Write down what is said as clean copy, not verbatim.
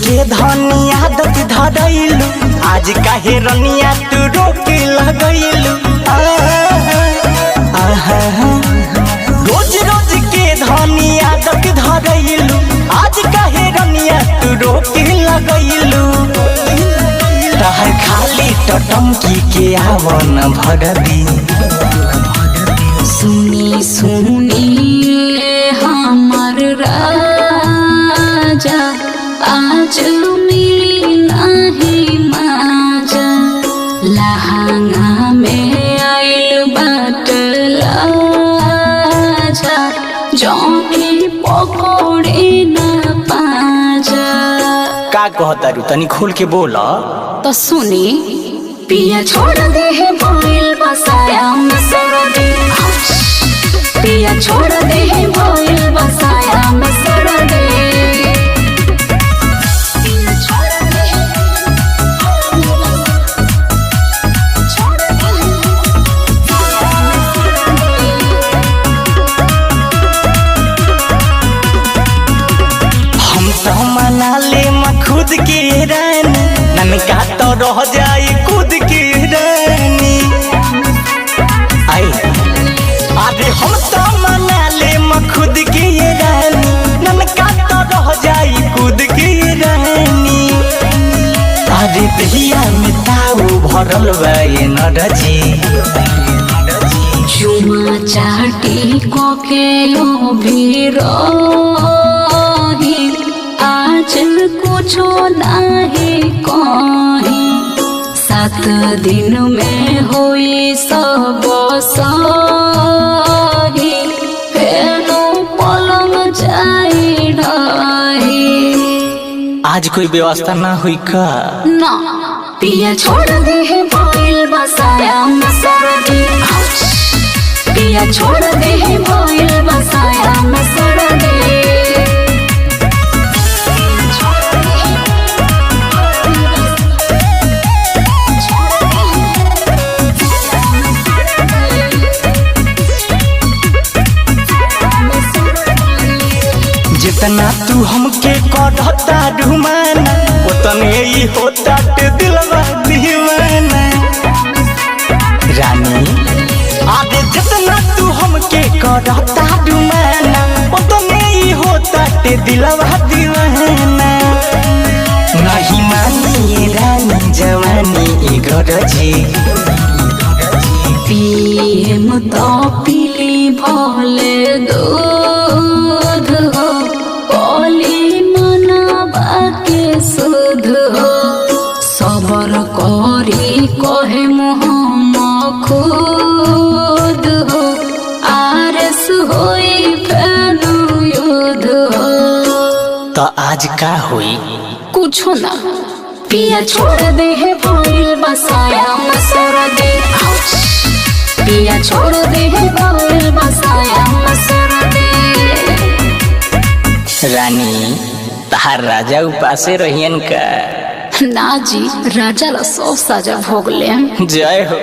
के धनी आदत धरैलू, आज काहे रनिया तू रोके लगैलू। रोज रोज के धनी आदत धरैलू, आज काहे रनिया तू रोके लगैलू। तहर खाली टटमकी के आवन भरदी। सुनी सुनी हमर राजा, आज मिली नहीं माजा। लहंगा में आइल बटला जा, जौनी पकड़े न पाजा। का कहतारू तनी खोल के बोला। तो सुनी पिया छोड़ दे है भइल बसाया में सरदी। पिया छोड़ दे है भइल बसाया में सरदी। पिया छोड़ दे है हम तो मना ले खुद के रानी, ननका तो रह जाए खुद के रानी। अरे हम तो मना ले खुद के रानी, ननका तो रह जाए खुद के रानी। अरे दहिया में ताऊ भरल बा ये नरजी। चुमा चाटी को के ओ भी रही, आज कुछो नहीं कही। 7 दिन में होई सब सही, फेनो पलंग जाई ढही। आज कोई व्यवस्था ना हुई का? ना पिया छोड़ दे है भइल बसाया में सरदी। पिया छोड़ दे है भइल बसाया में सरदी। जितना तू हमके करता ढुमाना, उतने ही होता दिलवा दीवाना। रानी आगे जितना तू हमके करता ढुमाना, उतने ही होता दिलवा दीवाना। नहीं मानी रानी जवानी गरजी। पीएम तो पीली भोले दूध हो, बोली मनवा के सुध हो। सबर करी कहे मुहम खुद हो, आरस होई फेनु युद्ध हो। तो आज का हुई? कुछो ना पिया छोड़ दे है भइल बसाया में सरदी। पिया छोड़ दे है भइल बसाया में सरदी। रानी तहार राजा उपासे रहियन का? ना जी, राजा ला 100 साजा भोग ले। जय हो।